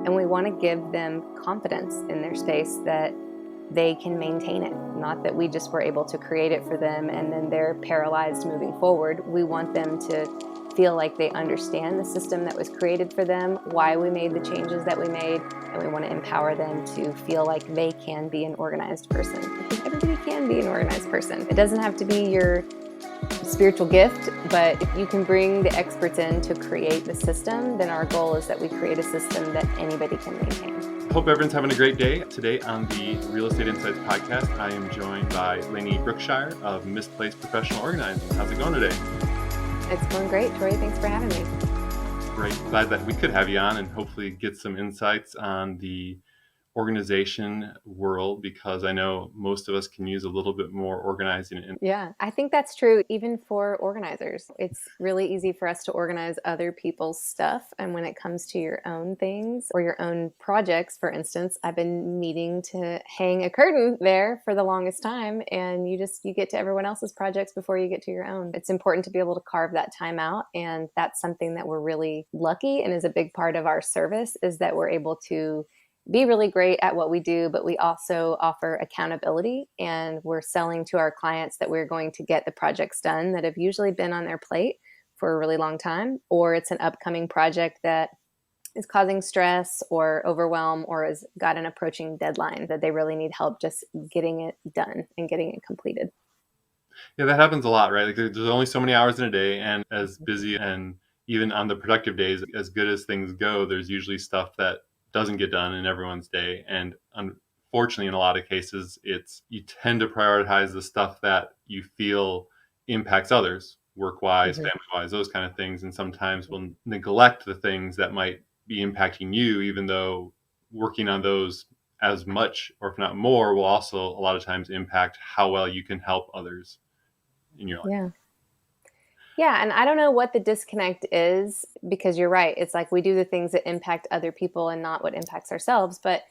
And we want to give them confidence in their space that they can maintain it. Not that we just were able to create it for them and then they're paralyzed moving forward. We want them to feel like they understand the system that was created for them, why we made the changes that we made, and we want to empower them to feel like they can be an organized person. Because everybody can be an organized person. It doesn't have to be your spiritual gift, but if you can bring the experts in to create the system, then our goal is that we create a system that anybody can maintain. Hope everyone's having a great day. Today on the Real Estate Insights podcast, I am joined by Layne Brookshire of Misplaced Professional Organizing. How's it going today? It's going great, Troy. Thanks for having me. Great. Glad that we could have you on and hopefully get some insights on the organization world, because I know most of us can use a little bit more organizing. Yeah, I think that's true even for organizers. It's really easy for us to organize other people's stuff. And when it comes to your own things or your own projects, for instance, I've been needing to hang a curtain there for the longest time. And you get to everyone else's projects before you get to your own. It's important to be able to carve that time out. And that's something that we're really lucky and is a big part of our service, is that we're able to be really great at what we do, but we also offer accountability, and we're selling to our clients that we're going to get the projects done that have usually been on their plate for a really long time, or it's an upcoming project that is causing stress or overwhelm or has got an approaching deadline that they really need help just getting it done and getting it completed. Yeah, that happens a lot, right? Like there's only so many hours in a day, and as busy and even on the productive days, as good as things go, there's usually stuff that doesn't get done in everyone's day. And unfortunately, in a lot of cases, you tend to prioritize the stuff that you feel impacts others, work-wise, family-wise, those kind of things. And sometimes we'll neglect the things that might be impacting you, even though working on those as much, or if not more, will also a lot of times impact how well you can help others in your life. Yeah. Yeah, and I don't know what the disconnect is, because you're right. It's like we do the things that impact other people and not what impacts ourselves. But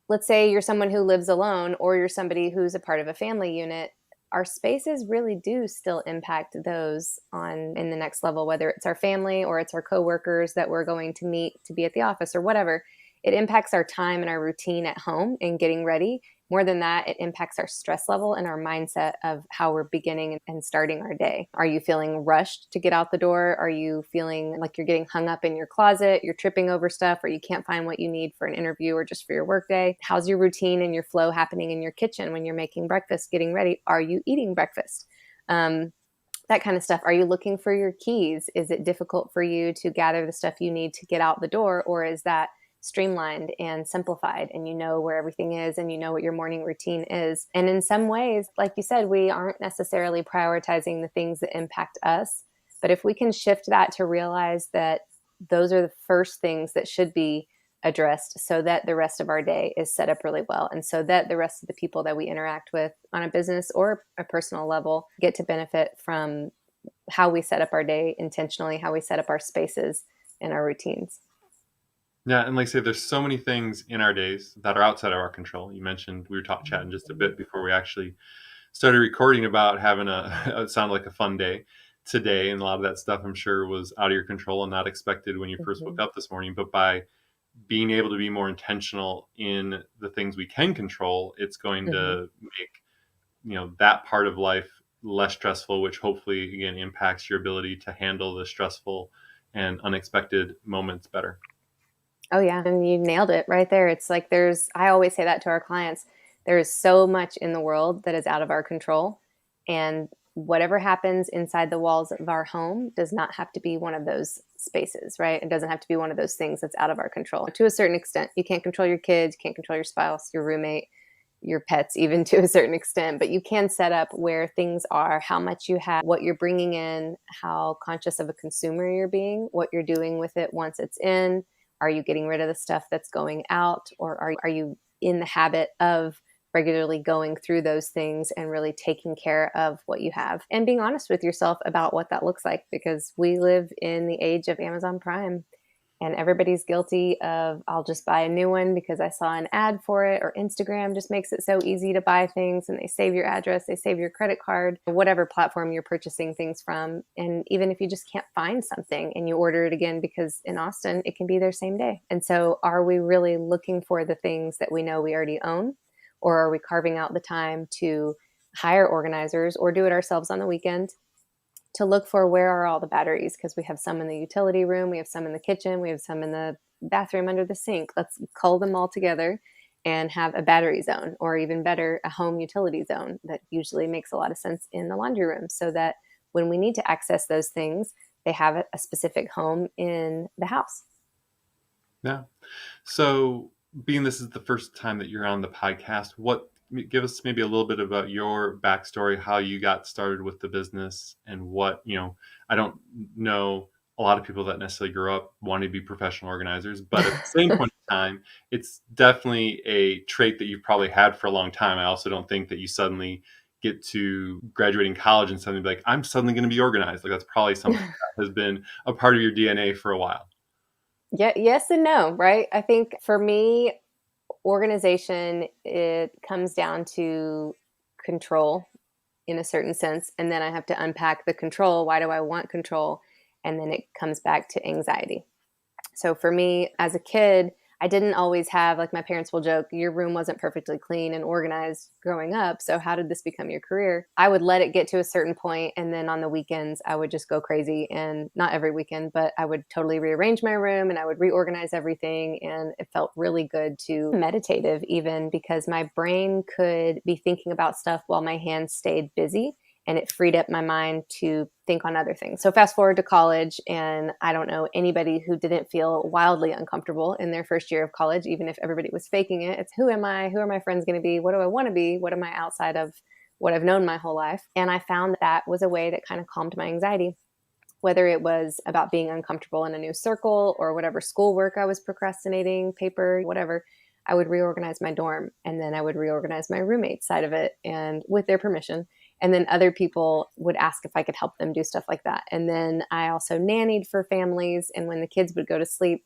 let's say you're someone who lives alone, or you're somebody who's a part of a family unit. Our spaces really do still impact those in the next level, whether it's our family or it's our coworkers that we're going to meet to be at the office or whatever. It impacts our time and our routine at home and getting ready. More than that, it impacts our stress level and our mindset of how we're beginning and starting our day. Are you feeling rushed to get out the door? Are you feeling like you're getting hung up in your closet? You're tripping over stuff, or you can't find what you need for an interview or just for your workday? How's your routine and your flow happening in your kitchen when you're making breakfast, getting ready? Are you eating breakfast? That kind of stuff. Are you looking for your keys? Is it difficult for you to gather the stuff you need to get out the door, or is that streamlined and simplified, and you know where everything is and you know what your morning routine is? And in some ways, like you said, we aren't necessarily prioritizing the things that impact us. But if we can shift that to realize that those are the first things that should be addressed, so that the rest of our day is set up really well, and so that the rest of the people that we interact with on a business or a personal level get to benefit from how we set up our day intentionally, how we set up our spaces and our routines. Yeah, and like I say, there's so many things in our days that are outside of our control. You mentioned, we were chatting just a bit before we actually started recording about having it sounded like a fun day today, and a lot of that stuff I'm sure was out of your control and not expected when you first woke up this morning. But by being able to be more intentional in the things we can control, it's going to make that part of life less stressful, which hopefully again impacts your ability to handle the stressful and unexpected moments better. Oh yeah. And you nailed it right there. It's like I always say that to our clients, there is so much in the world that is out of our control. And whatever happens inside the walls of our home does not have to be one of those spaces, right? It doesn't have to be one of those things that's out of our control. To a certain extent, you can't control your kids, you can't control your spouse, your roommate, your pets, even to a certain extent, but you can set up where things are, how much you have, what you're bringing in, how conscious of a consumer you're being, what you're doing with it once it's in. Are you getting rid of the stuff that's going out, or are you in the habit of regularly going through those things and really taking care of what you have and being honest with yourself about what that looks like? Because we live in the age of Amazon Prime, And everybody's guilty of, I'll just buy a new one because I saw an ad for it, or Instagram just makes it so easy to buy things, and they save your address, they save your credit card, whatever platform you're purchasing things from. And even if you just can't find something and you order it again, because in Austin, it can be there same day. And so are we really looking for the things that we know we already own? Or are we carving out the time to hire organizers or do it ourselves on the weekend to look for where are all the batteries? Because we have some in the utility room, we have some in the kitchen, we have some in the bathroom under the sink. Let's cull them all together and have a battery zone, or even better, a home utility zone. That usually makes a lot of sense in the laundry room, so that when we need to access those things, they have a specific home in the house. Yeah. So, being this is the first time that you're on the podcast, give us maybe a little bit about your backstory, how you got started with the business, and I don't know a lot of people that necessarily grew up wanting to be professional organizers, but at the same point in time, it's definitely a trait that you've probably had for a long time. I also don't think that you suddenly get to graduating college and suddenly be like, I'm suddenly going to be organized. Like, that's probably something that has been a part of your DNA for a while. Yeah, yes and no, right? I think for me, organization, it comes down to control in a certain sense. And then I have to unpack the control. Why do I want control? And then it comes back to anxiety. So for me as a kid, I didn't always have, like my parents will joke, your room wasn't perfectly clean and organized growing up. So how did this become your career? I would let it get to a certain point, and then on the weekends, I would just go crazy. And not every weekend, but I would totally rearrange my room and I would reorganize everything. And it felt really good to meditative, even because my brain could be thinking about stuff while my hands stayed busy, and it freed up my mind to think on other things. So fast forward to college, and I don't know anybody who didn't feel wildly uncomfortable in their first year of college, even if everybody was faking it. It's, who am I? Who are my friends going to be? What do I want to be? What am I outside of what I've known my whole life? And I found that was a way that kind of calmed my anxiety, whether it was about being uncomfortable in a new circle or whatever schoolwork I was procrastinating, paper, whatever. I would reorganize my dorm, and then I would reorganize my roommate side of it, and with their permission. And then other people would ask if I could help them do stuff like that. And then I also nannied for families. And when the kids would go to sleep,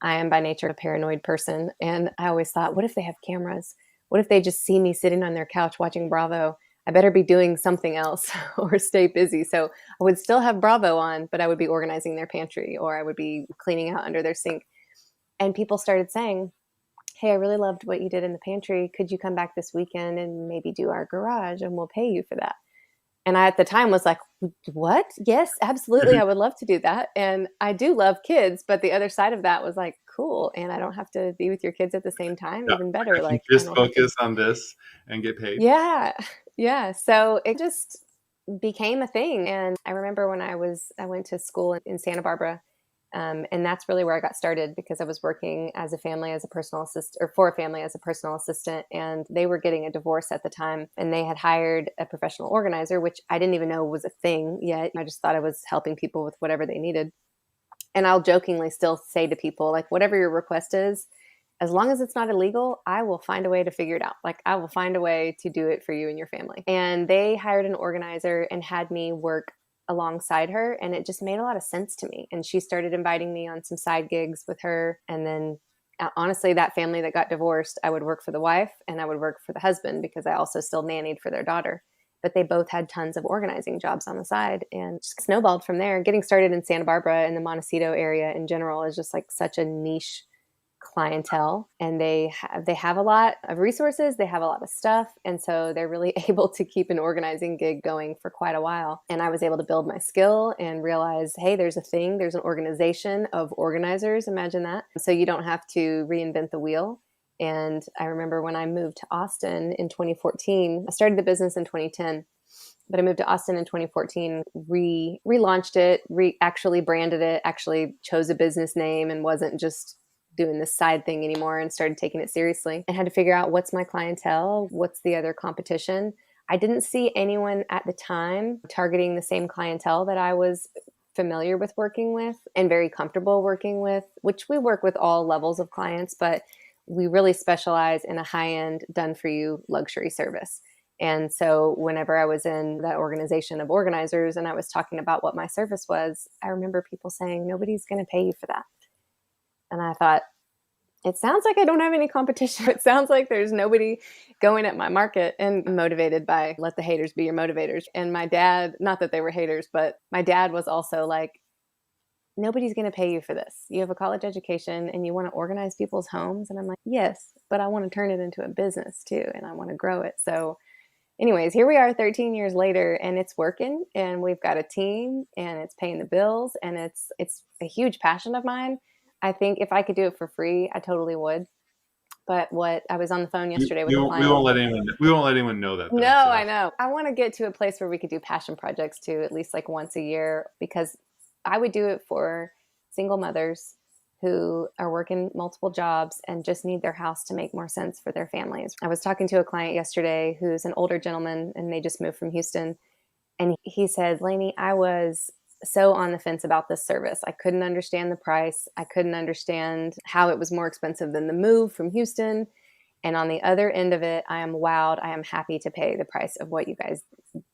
I am by nature a paranoid person. And I always thought, what if they have cameras? What if they just see me sitting on their couch watching Bravo? I better be doing something else or stay busy. So I would still have Bravo on, but I would be organizing their pantry, or I would be cleaning out under their sink. And people started saying, hey, I really loved what you did in the pantry. Could you come back this weekend and maybe do our garage, and we'll pay you for that? And I, at the time, was like, what? Yes, absolutely. I would love to do that. And I do love kids, but the other side of that was like, cool. And I don't have to be with your kids at the same time. Yeah. Even better. I can Like, and just I get to, focus on this and get paid. yeah. Yeah. So it just became a thing. And I remember when I went to school in Santa Barbara. And that's really where I got started, because I was working as a family as a personal assistant, or for a family as a personal assistant, and they were getting a divorce at the time, and they had hired a professional organizer, which I didn't even know was a thing yet. I just thought I was helping people with whatever they needed. And I'll jokingly still say to people, like, whatever your request is, as long as it's not illegal, I will find a way to figure it out. Like, I will find a way to do it for you and your family. And they hired an organizer and had me work alongside her. And it just made a lot of sense to me. And she started inviting me on some side gigs with her. And then honestly, that family that got divorced, I would work for the wife and I would work for the husband, because I also still nannied for their daughter. But they both had tons of organizing jobs on the side, and just snowballed from there. Getting started in Santa Barbara and the Montecito area in general is just like such a niche clientele, and they have a lot of resources, they have a lot of stuff, and so they're really able to keep an organizing gig going for quite a while. And I was able to build my skill and realize, hey, there's an organization of organizers, imagine that. So you don't have to reinvent the wheel. And I remember when I moved to Austin in 2014, I started the business in 2010, but I moved to Austin in 2014, relaunched it, actually branded it, actually chose a business name, and wasn't just doing this side thing anymore, and started taking it seriously, and had to figure out, what's my clientele? What's the other competition? I didn't see anyone at the time targeting the same clientele that I was familiar with working with and very comfortable working with, which we work with all levels of clients, but we really specialize in a high-end, done-for-you luxury service. And so whenever I was in that organization of organizers and I was talking about what my service was, I remember people saying, nobody's going to pay you for that. And I thought, it sounds like I don't have any competition. It sounds like there's nobody going at my market, and motivated by let the haters be your motivators. And my dad, not that they were haters, but my dad was also like, nobody's going to pay you for this. You have a college education and you want to organize people's homes. And I'm like, yes, but I want to turn it into a business too. And I want to grow it. So anyways, here we are 13 years later, and it's working, and we've got a team, and it's paying the bills, and it's a huge passion of mine. I think if I could do it for free, I totally would. But what I was on the phone yesterday with a We client. won't let anyone. We won't let anyone know that No, though. So I know. I want to get to a place where we could do passion projects too, at least like once a year, because I would do it for single mothers who are working multiple jobs and just need their house to make more sense for their families. I was talking to a client yesterday who's an older gentleman, and they just moved from Houston. And he said, Layne, I was so on the fence about this service. I couldn't understand the price. I couldn't understand how it was more expensive than the move from Houston. And on the other end of it, I am wowed. I am happy to pay the price of what you guys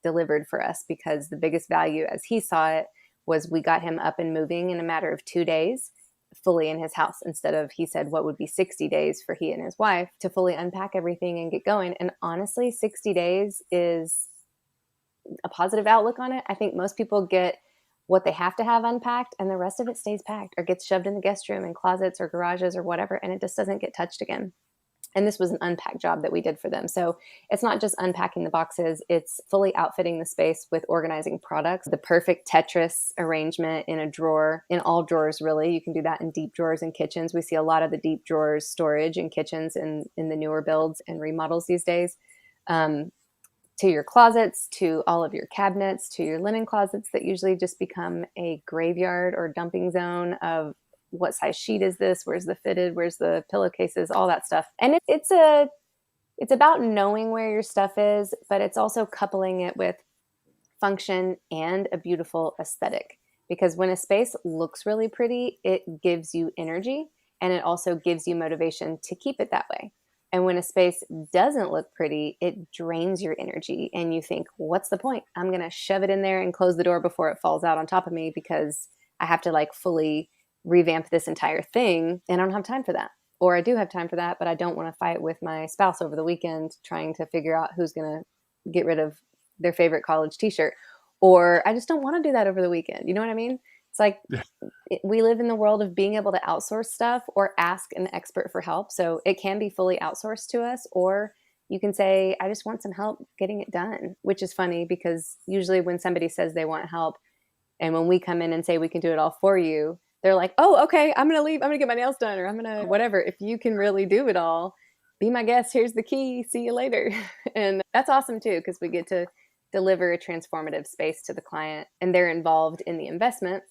delivered for us, because the biggest value, as he saw it, was we got him up and moving in a matter of 2 days, fully in his house, instead of, he said, what would be 60 days for he and his wife to fully unpack everything and get going. And honestly, 60 days is a positive outlook on it. I think most people get what they have to have unpacked, and the rest of it stays packed or gets shoved in the guest room and closets or garages or whatever, and it just doesn't get touched again. And this was an unpack job that we did for them. So it's not just unpacking the boxes, it's fully outfitting the space with organizing products, the perfect Tetris arrangement in a drawer, in all drawers, really. You can do that in deep drawers in kitchens. We see a lot of the deep drawers storage in kitchens in the newer builds and remodels these days. To your closets, to all of your cabinets, to your linen closets that usually just become a graveyard or dumping zone of what size sheet is this? Where's the fitted? Where's the pillowcases? All that stuff. And it's about knowing where your stuff is, but it's also coupling it with function and a beautiful aesthetic. Because when a space looks really pretty, it gives you energy, and it also gives you motivation to keep it that way. And when a space doesn't look pretty, it drains your energy, and you think, what's the point? I'm going to shove it in there and close the door before it falls out on top of me, because I have to like fully revamp this entire thing, and I don't have time for that. Or I do have time for that, but I don't want to fight with my spouse over the weekend trying to figure out who's going to get rid of their favorite college t-shirt. Or I just don't want to do that over the weekend. You know what I mean? It's like, we live in the world of being able to outsource stuff or ask an expert for help. So it can be fully outsourced to us, or you can say, I just want some help getting it done, which is funny because usually when somebody says they want help, and when we come in and say we can do it all for you, they're like, oh, okay, I'm going to leave. I'm going to get my nails done, or I'm going to whatever. If you can really do it all, be my guest. Here's the key. See you later. And that's awesome too, because we get to deliver a transformative space to the client, and they're involved in the investment.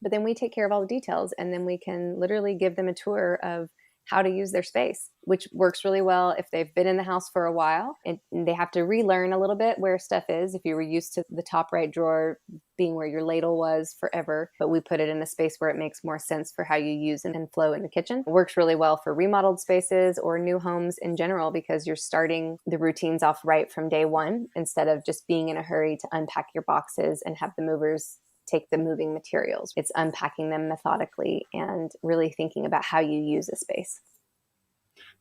But then we take care of all the details, and then we can literally give them a tour of how to use their space, which works really well if they've been in the house for a while and they have to relearn a little bit where stuff is. If you were used to the top right drawer being where your ladle was forever, but we put it in a space where it makes more sense for how you use and flow in the kitchen. It works really well for remodeled spaces or new homes in general, because you're starting the routines off right from day one, instead of just being in a hurry to unpack your boxes and have the movers take the moving materials. It's unpacking them methodically and really thinking about how you use a space.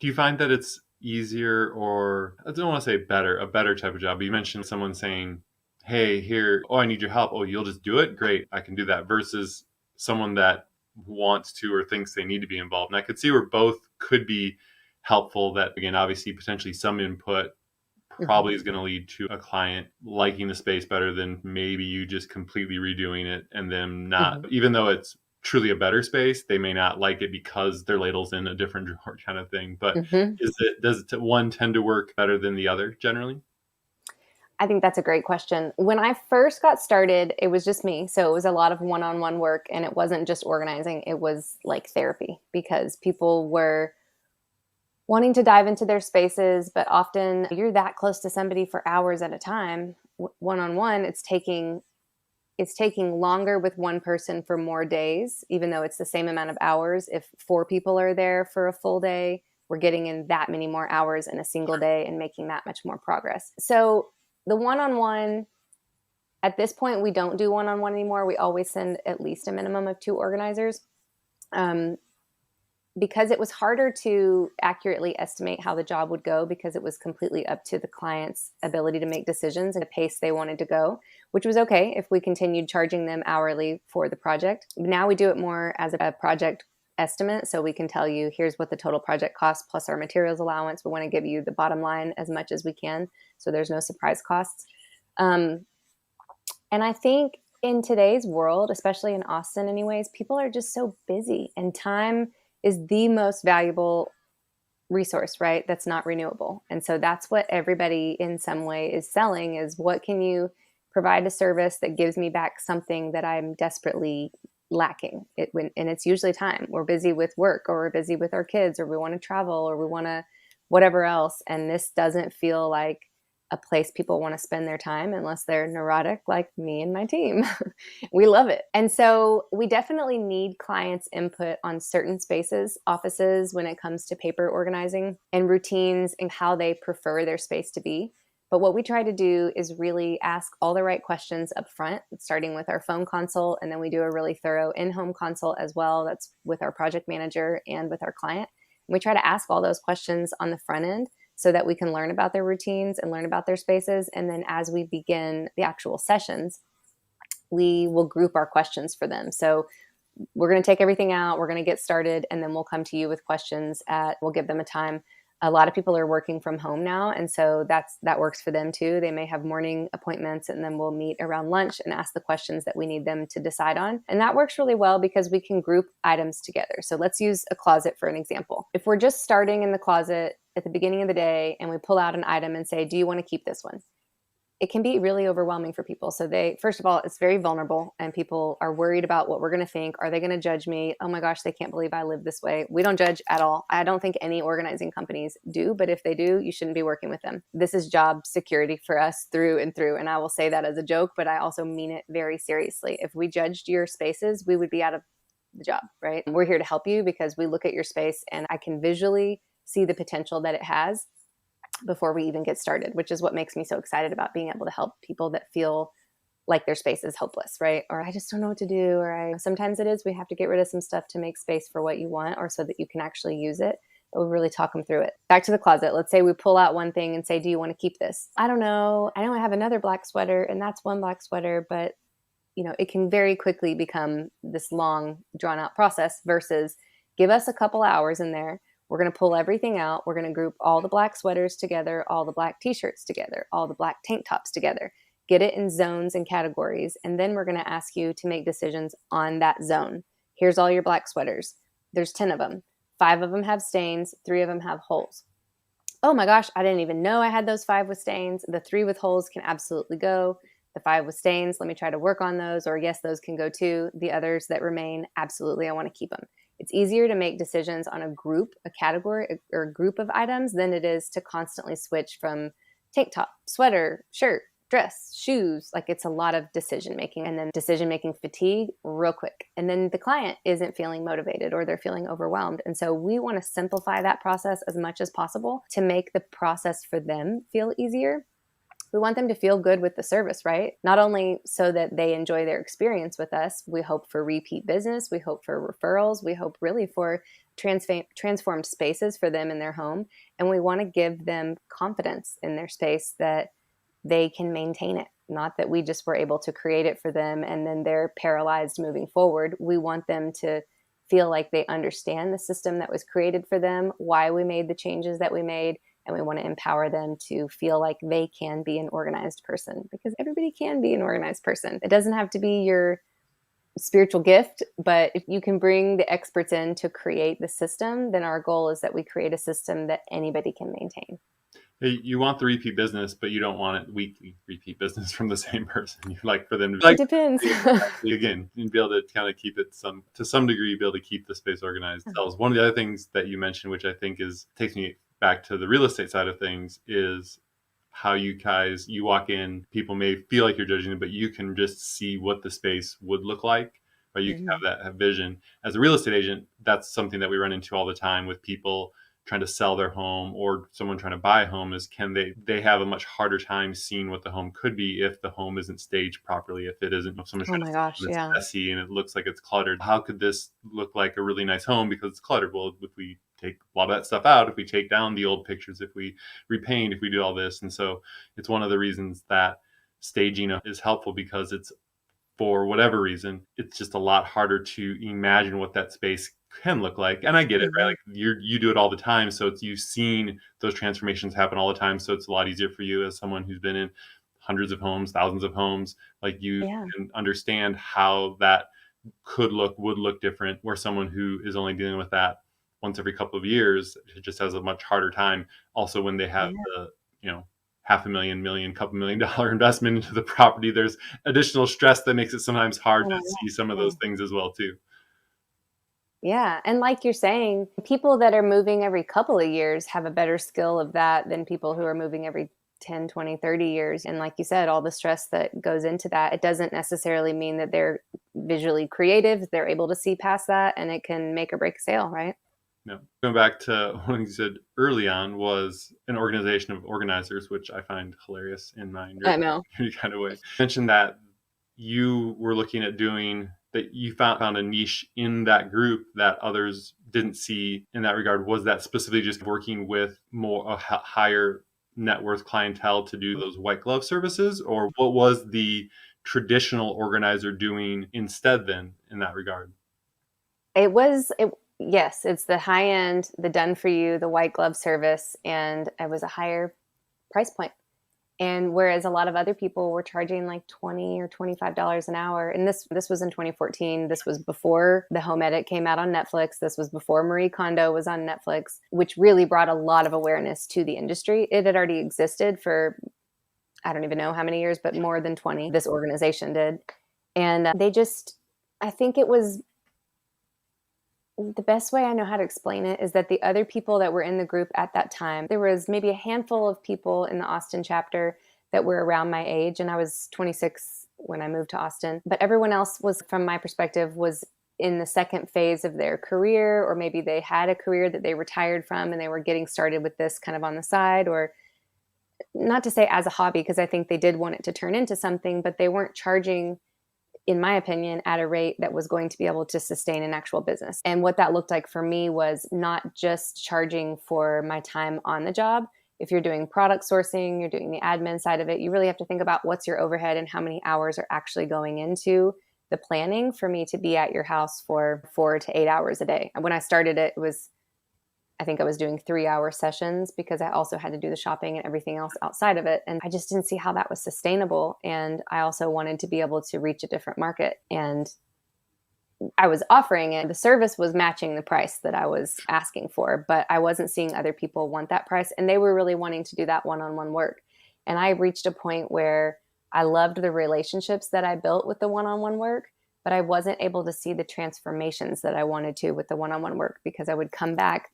Do you find that it's easier, or I don't want to say better, a better type of job? But you mentioned someone saying, hey, here, oh, I need your help. Oh, you'll just do it? Great, I can do that. Versus someone that wants to or thinks they need to be involved. And I could see where both could be helpful. That, again, obviously, potentially some input probably is going to lead to a client liking the space better than maybe you just completely redoing it, and them not, even though it's truly a better space, they may not like it because their ladle's in a different drawer kind of thing. But does one tend to work better than the other generally? I think that's a great question. When I first got started, it was just me. So it was a lot of one-on-one work, and it wasn't just organizing. It was like therapy, because people were wanting to dive into their spaces, but often you're that close to somebody for hours at a time. One-on-one, it's taking longer with one person for more days, even though it's the same amount of hours. If 4 people are there for a full day, we're getting in that many more hours in a single day and making that much more progress. So the one-on-one, at this point, we don't do one-on-one anymore. We always send at least a minimum of 2 organizers. because it was harder to accurately estimate how the job would go because it was completely up to the client's ability to make decisions and the pace they wanted to go, which was okay if we continued charging them hourly for the project. Now we do it more as a project estimate. So we can tell you, here's what the total project costs plus our materials allowance. We want to give you the bottom line as much as we can, so there's no surprise costs. And I think in today's world, especially in Austin anyways, people are just so busy, and time is the most valuable resource, right? That's not renewable. And so that's what everybody in some way is selling, is what can you provide a service that gives me back something that I'm desperately lacking. And it's usually time. We're busy with work, or we're busy with our kids, or we want to travel, or we want to whatever else. And this doesn't feel like a place people want to spend their time unless they're neurotic like me and my team. We love it. And so we definitely need clients' input on certain spaces, offices, when it comes to paper organizing and routines and how they prefer their space to be. But what we try to do is really ask all the right questions up front, starting with our phone consult. And then we do a really thorough in-home consult as well. That's with our project manager and with our client. And we try to ask all those questions on the front end so that we can learn about their routines and learn about their spaces. And then as we begin the actual sessions, we will group our questions for them. So we're going to take everything out, we're going to get started, and then we'll come to you with questions we'll give them a time. A lot of people are working from home now, and so that works for them too. They may have morning appointments, and then we'll meet around lunch and ask the questions that we need them to decide on. And that works really well because we can group items together. So let's use a closet for an example. If we're just starting in the closet at the beginning of the day and we pull out an item and say, do you want to keep this one? It can be really overwhelming for people. So first of all, it's very vulnerable, and people are worried about what we're going to think. Are they going to judge me? Oh my gosh, they can't believe I live this way. We don't judge at all. I don't think any organizing companies do, but if they do, you shouldn't be working with them. This is job security for us through and through. And I will say that as a joke, but I also mean it very seriously. If we judged your spaces, we would be out of the job, right? We're here to help you because we look at your space and I can visually see the potential that it has before we even get started, which is what makes me so excited about being able to help people that feel like their space is hopeless, right? Or I just don't know what to do. Sometimes it is, we have to get rid of some stuff to make space for what you want, or so that you can actually use it. But we really talk them through it. Back to the closet. Let's say we pull out one thing and say, do you want to keep this? I don't know. I know I have another black sweater, and that's one black sweater, but it can very quickly become this long drawn out process versus give us a couple hours in there. We're going to pull everything out. We're going to group all the black sweaters together, all the black t-shirts together, all the black tank tops together, get it in zones and categories. And then we're going to ask you to make decisions on that zone. Here's all your black sweaters. There's 10 of them. 5 of them have stains. 3 of them have holes. Oh my gosh, I didn't even know I had those 5 with stains. The 3 with holes can absolutely go. The 5 with stains, let me try to work on those. Or yes, those can go too. The others that remain, absolutely, I want to keep them. It's easier to make decisions on a group, a category, or a group of items than it is to constantly switch from tank top, sweater, shirt, dress, shoes. Like, it's a lot of decision making, and then decision making fatigue real quick. And then the client isn't feeling motivated, or they're feeling overwhelmed. And so we want to simplify that process as much as possible to make the process for them feel easier. We want them to feel good with the service, right? Not only so that they enjoy their experience with us, we hope for repeat business, we hope for referrals, we hope really for transformed spaces for them in their home. And we want to give them confidence in their space that they can maintain it. Not that we just were able to create it for them and then they're paralyzed moving forward. We want them to feel like they understand the system that was created for them, why we made the changes that we made, and we want to empower them to feel like they can be an organized person, because everybody can be an organized person. It doesn't have to be your spiritual gift, but if you can bring the experts in to create the system, then our goal is that we create a system that anybody can maintain. You want the repeat business, but you don't want it weekly repeat business from the same person. You like for them to It depends. Again, and be able to kind of keep it to some degree, be able to keep the space organized. One of the other things that you mentioned, which I think takes me back to the real estate side of things, is how you walk in, people may feel like you're judging them, but you can just see what the space would look like, or you can have that vision. As a real estate agent, that's something that we run into all the time with people trying to sell their home or someone trying to buy a home is can they have a much harder time seeing what the home could be if the home isn't staged properly, if it isn't, if someone's Oh trying to my sell gosh, and it's yeah. messy and it looks like it's cluttered. How could this look like a really nice home because it's cluttered? Well, if we take a lot of that stuff out, if we take down the old pictures, if we repaint, if we do all this. And so it's one of the reasons that staging is helpful, because it's, for whatever reason, it's just a lot harder to imagine what that space can look like. And I get it, right? Mhm. Like you do it all the time. So you've seen those transformations happen all the time. So it's a lot easier for you as someone who's been in hundreds of homes, thousands of homes. Like you Yeah. can understand how that would look different, where someone who is only dealing with that once every couple of years, it just has a much harder time. Also, when they have Yeah. the, half a million, couple $1 million investment into the property, there's additional stress that makes it sometimes hard Oh my to see gosh, some of yeah. those things as well too. Yeah, and like you're saying, people that are moving every couple of years have a better skill of that than people who are moving every 10, 20, 30 years. And like you said, all the stress that goes into that, it doesn't necessarily mean that they're visually creative. They're able to see past that, and it can make or break a sale, right? No. Going back to one you said early on was an organization of organizers, which I find hilarious in my I know. nerdy kind of way. You mentioned that you were looking at doing that, you found a niche in that group that others didn't see in that regard. Was that specifically just working with more a higher net worth clientele to do those white glove services, or what was the traditional organizer doing instead then in that regard? Yes, it's the high end, the done for you, the white glove service, and it was a higher price point. And whereas a lot of other people were charging like $20 or $25 an hour, and this was in 2014. This was before The Home Edit came out on Netflix. This was before Marie Kondo was on Netflix, which really brought a lot of awareness to the industry. It had already existed for, I don't even know how many years, but more than 20. This organization did, and they just, I think it was the best way I know how to explain it is that the other people that were in the group at that time, there was maybe a handful of people in the Austin chapter that were around my age, and I was 26 when I moved to Austin. But everyone else was, from my perspective, was in the second phase of their career, or maybe they had a career that they retired from and they were getting started with this kind of on the side, or not to say as a hobby, because I think they did want it to turn into something, but they weren't charging, in my opinion, at a rate that was going to be able to sustain an actual business. And what that looked like for me was not just charging for my time on the job. If you're doing product sourcing, you're doing the admin side of it, you really have to think about what's your overhead and how many hours are actually going into the planning for me to be at your house for 4 to 8 hours a day. And when I started it, I think I was doing 3 hour sessions because I also had to do the shopping and everything else outside of it. And I just didn't see how that was sustainable. And I also wanted to be able to reach a different market. And I was offering it. The service was matching the price that I was asking for, but I wasn't seeing other people want that price. And they were really wanting to do that one-on-one work. And I reached a point where I loved the relationships that I built with the one-on-one work, but I wasn't able to see the transformations that I wanted to with the one-on-one work, because I would come back,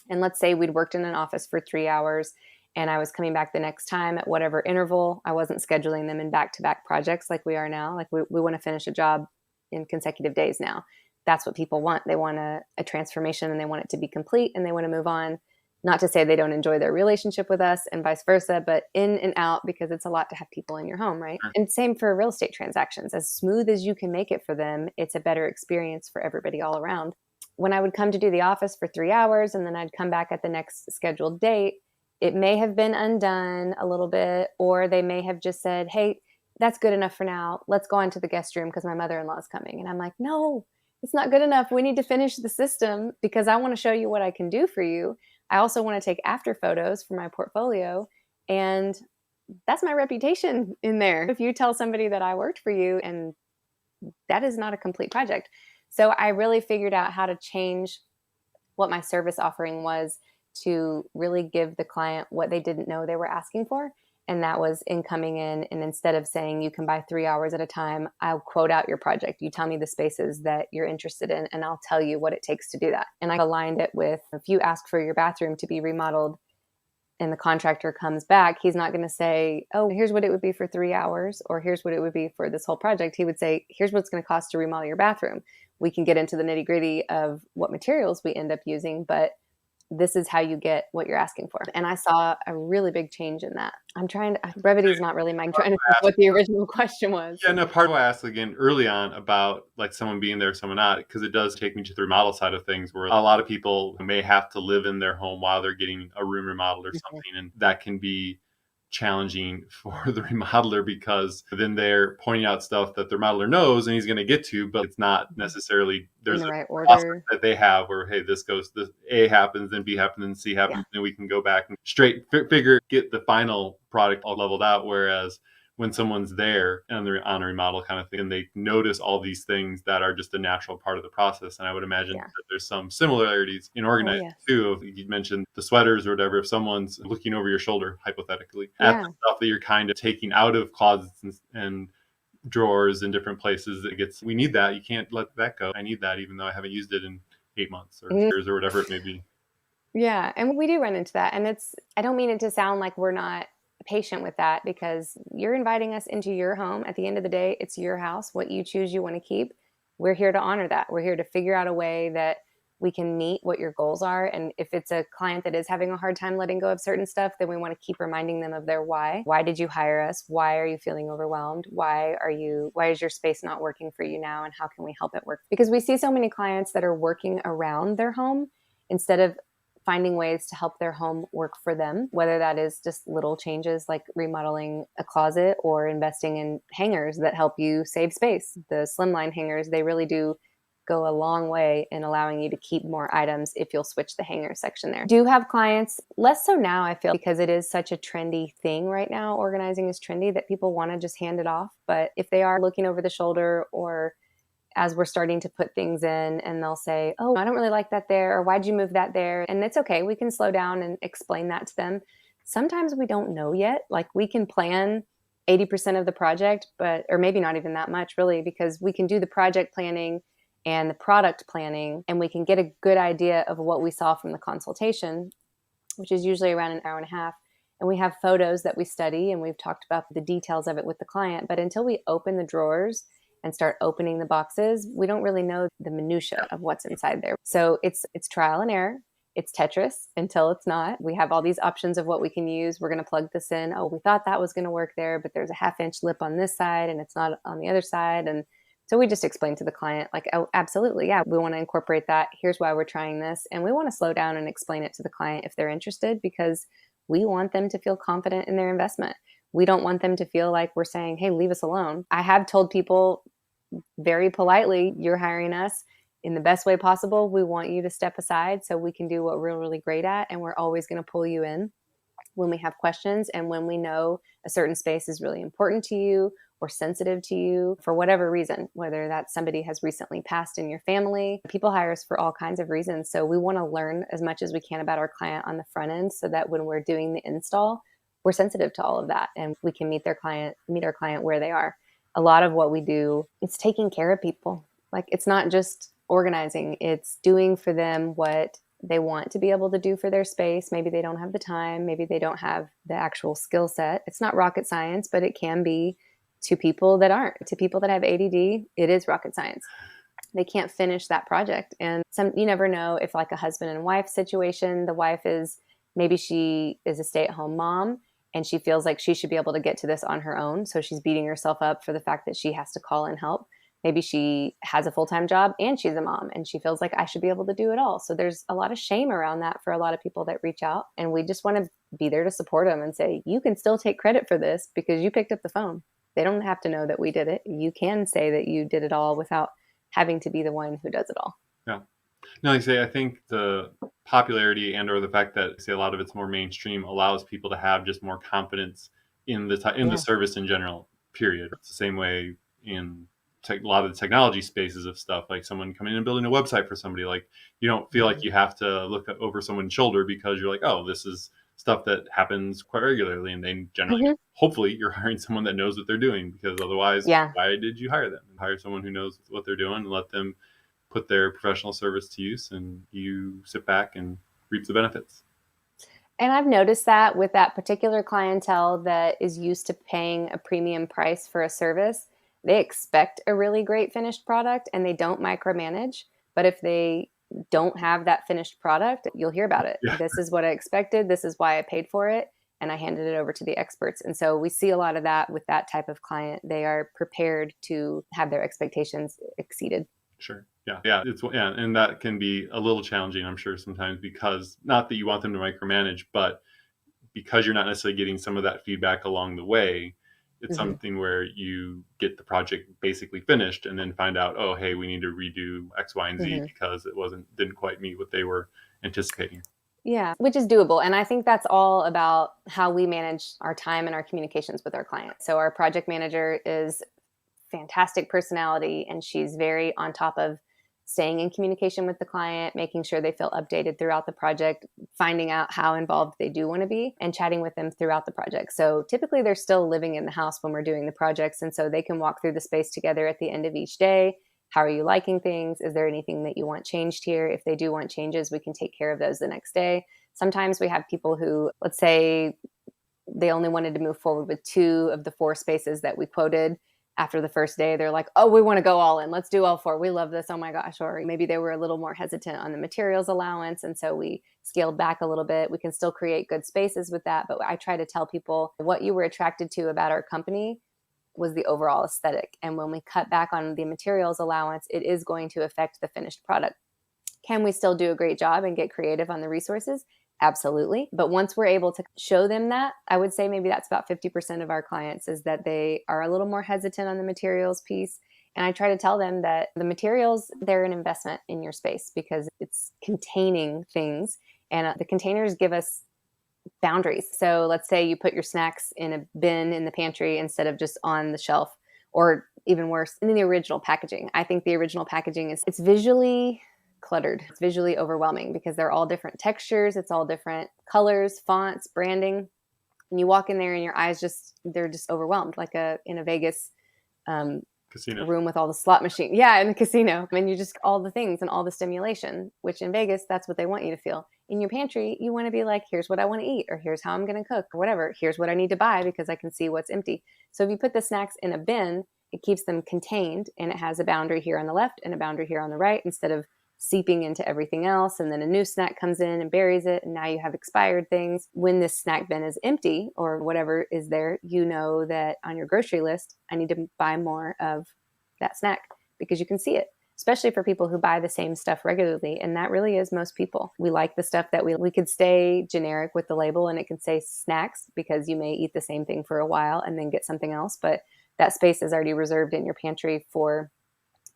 and let's say we'd worked in an office for 3 hours and I was coming back the next time at whatever interval. I wasn't scheduling them in back-to-back projects like we are now. Like we want to finish a job in consecutive days now. That's what people want. They want a transformation, and they want it to be complete, and they want to move on. Not to say they don't enjoy their relationship with us and vice versa, but in and out, because it's a lot to have people in your home, right? And same for real estate transactions. As smooth as you can make it for them, it's a better experience for everybody all around. When I would come to do the office for 3 hours and then I'd come back at the next scheduled date, it may have been undone a little bit, or they may have just said, hey, that's good enough for now. Let's go into the guest room because my mother-in-law is coming. And I'm like, no, it's not good enough. We need to finish the system because I want to show you what I can do for you. I also want to take after photos for my portfolio. And that's my reputation in there. If you tell somebody that I worked for you, and that is not a complete project. So I really figured out how to change what my service offering was to really give the client what they didn't know they were asking for. And that was in coming in, and instead of saying you can buy 3 hours at a time, I'll quote out your project. You tell me the spaces that you're interested in, and I'll tell you what it takes to do that. And I aligned it with, if you ask for your bathroom to be remodeled and the contractor comes back, he's not going to say, oh, here's what it would be for 3 hours, or here's what it would be for this whole project. He would say, here's what it's going to cost to remodel your bathroom. We can get into the nitty gritty of what materials we end up using, but this is how you get what you're asking for. And I saw a really big change in that. Brevity is not really mine. I'm trying to think what the original question was. Yeah, no, part of why I asked again early on about like someone being there, someone not, because it does take me to the remodel side of things where a lot of people may have to live in their home while they're getting a room remodeled or something. And that can be challenging for the remodeler because then they're pointing out stuff that the remodeler knows and he's going to get to, but it's not necessarily, there's in the a right process order that they have where, hey, this A happens, then B happens, then C happens, Yeah. then we can go back and get the final product all leveled out. Whereas when someone's there and they're on a remodel kind of thing, and they notice all these things that are just a natural part of the process. And I would imagine that there's some similarities in organizing too. If you mentioned the sweaters or whatever, if someone's looking over your shoulder, hypothetically, at the stuff that you're kind of taking out of closets and drawers in different places, we need that. You can't let that go. I need that, even though I haven't used it in 8 months or years or whatever it may be. Yeah. And we do run into that. And I don't mean it to sound like we're not patient with that, because you're inviting us into your home. At the end of the day, it's your house. What you choose, you want to keep. We're here to honor that. We're here to figure out a way that we can meet what your goals are. And if it's a client that is having a hard time letting go of certain stuff, then we want to keep reminding them of their why. Why did you hire us? Why are you feeling overwhelmed? Why is your space not working for you now? And how can we help it work? Because we see so many clients that are working around their home instead of finding ways to help their home work for them, whether that is just little changes like remodeling a closet or investing in hangers that help you save space. The slimline hangers, they really do go a long way in allowing you to keep more items if you'll switch the hanger section there. Do have clients, less so now, I feel, because it is such a trendy thing right now. Organizing is trendy that people want to just hand it off. But if they are looking over the shoulder, or as we're starting to put things in and they'll say, oh, I don't really like that there, or why'd you move that there? And it's okay. We can slow down and explain that to them. Sometimes we don't know yet. Like, we can plan 80% of the project, or maybe not even that much really, because we can do the project planning and the product planning, and we can get a good idea of what we saw from the consultation, which is usually around an hour and a half. And we have photos that we study, and we've talked about the details of it with the client. But until we open the drawers and start opening the boxes, we don't really know the minutia of what's inside there. So it's trial and error. It's Tetris until it's not. We have all these options of what we can use. We're going to plug this in. Oh, we thought that was going to work there, but there's a 1/2-inch lip on this side and it's not on the other side. And so we just explain to the client, like, oh, absolutely, yeah, we want to incorporate that. Here's why we're trying this. And we want to slow down and explain it to the client if they're interested, because we want them to feel confident in their investment. We don't want them to feel like we're saying, hey, leave us alone. I have told people very politely, you're hiring us in the best way possible. We want you to step aside so we can do what we're really great at. And we're always going to pull you in when we have questions and when we know a certain space is really important to you or sensitive to you for whatever reason, whether that's somebody has recently passed in your family. People hire us for all kinds of reasons. So we want to learn as much as we can about our client on the front end so that when we're doing the install, we're sensitive to all of that and we can meet our client where they are. A lot of what we do, it's taking care of people. Like, it's not just organizing, it's doing for them what they want to be able to do for their space. Maybe they don't have the time, maybe they don't have the actual skill set. It's not rocket science, but it can be to people that aren't. To people that have ADD, it is rocket science. They can't finish that project. And you never know if, like a husband and wife situation, the wife maybe she is a stay-at-home mom and she feels like she should be able to get to this on her own. So she's beating herself up for the fact that she has to call in help. Maybe she has a full-time job and she's a mom and she feels like I should be able to do it all. So there's a lot of shame around that for a lot of people that reach out. And we just want to be there to support them and say, you can still take credit for this because you picked up the phone. They don't have to know that we did it. You can say that you did it all without having to be the one who does it all. Yeah. No, like I say, I think the popularity and or the fact that, say, a lot of it's more mainstream allows people to have just more confidence in the service in general, period. It's the same way in a lot of the technology spaces of stuff, like someone coming in and building a website for somebody. Like, you don't feel like you have to look over someone's shoulder because you're like, oh, this is stuff that happens quite regularly. And they generally, hopefully you're hiring someone that knows what they're doing, because otherwise, why did you hire them? Hire someone who knows what they're doing and let them put their professional service to use, and you sit back and reap the benefits. And I've noticed that with that particular clientele that is used to paying a premium price for a service, they expect a really great finished product and they don't micromanage. But if they don't have that finished product, you'll hear about it. Yeah. This is what I expected. This is why I paid for it. And I handed it over to the experts. And so we see a lot of that with that type of client. They are prepared to have their expectations exceeded. Sure. Yeah. Yeah. And that can be a little challenging, I'm sure, sometimes, because not that you want them to micromanage, but because you're not necessarily getting some of that feedback along the way, it's Mm-hmm. something where you get the project basically finished and then find out, oh, hey, we need to redo X, Y, and Z Mm-hmm. because it didn't quite meet what they were anticipating. Yeah, which is doable. And I think that's all about how we manage our time and our communications with our clients. So our project manager is fantastic personality, and she's very on top of staying in communication with the client, making sure they feel updated throughout the project, finding out how involved they do want to be, and chatting with them throughout the project. So typically they're still living in the house when we're doing the projects, and so they can walk through the space together at the end of each day. How are you liking things? Is there anything that you want changed here? If they do want changes, we can take care of those the next day. Sometimes we have people who, let's say, they only wanted to move forward with 2 of the 4 spaces that we quoted. After the first day, they're like, oh, we want to go all in. Let's do all 4. We love this. Oh my gosh. Or maybe they were a little more hesitant on the materials allowance. And so we scaled back a little bit. We can still create good spaces with that. But I try to tell people what you were attracted to about our company was the overall aesthetic. And when we cut back on the materials allowance, it is going to affect the finished product. Can we still do a great job and get creative on the resources? Absolutely. But once we're able to show them that, I would say maybe that's about 50% of our clients, is that they are a little more hesitant on the materials piece. And I try to tell them that the materials, they're an investment in your space because it's containing things. And the containers give us boundaries. So let's say you put your snacks in a bin in the pantry instead of just on the shelf, or even worse, in the original packaging. I think the original packaging it's visually cluttered. It's visually overwhelming because they're all different textures, it's all different colors, fonts, branding. And you walk in there and your eyes they're just overwhelmed, like in a Vegas um, Casino. room with all the slot machine. Yeah, in the casino. I mean, you just all the things and all the stimulation, which in Vegas, that's what they want you to feel. In your pantry, you want to be like, here's what I want to eat, or here's how I'm going to cook, or whatever. Here's what I need to buy because I can see what's empty. So if you put the snacks in a bin, it keeps them contained, and it has a boundary here on the left and a boundary here on the right, instead of seeping into everything else. And then a new snack comes in and buries it. And now you have expired things. When this snack bin is empty or whatever is there, you know that on your grocery list, I need to buy more of that snack because you can see it, especially for people who buy the same stuff regularly. And that really is most people. We like the stuff that we could stay generic with the label and it can say snacks because you may eat the same thing for a while and then get something else. But that space is already reserved in your pantry for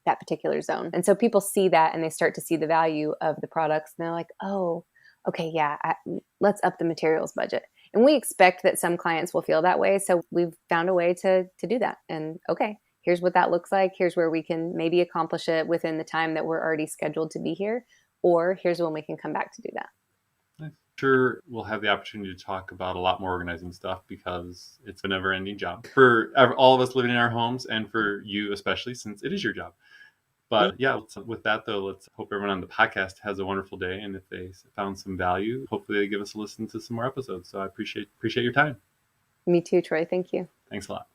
that particular zone. And so people see that and they start to see the value of the products. And they're like, oh, okay, yeah, let's up the materials budget. And we expect that some clients will feel that way. So we've found a way to do that. And okay, here's what that looks like. Here's where we can maybe accomplish it within the time that we're already scheduled to be here. Or here's when we can come back to do that. Nice. Sure, we'll have the opportunity to talk about a lot more organizing stuff because it's a never-ending job for all of us living in our homes and for you especially, since it is your job. But yeah, with that though, let's hope everyone on the podcast has a wonderful day. And if they found some value, hopefully they give us a listen to some more episodes. So I appreciate your time. Me too, Troy. Thank you. Thanks a lot.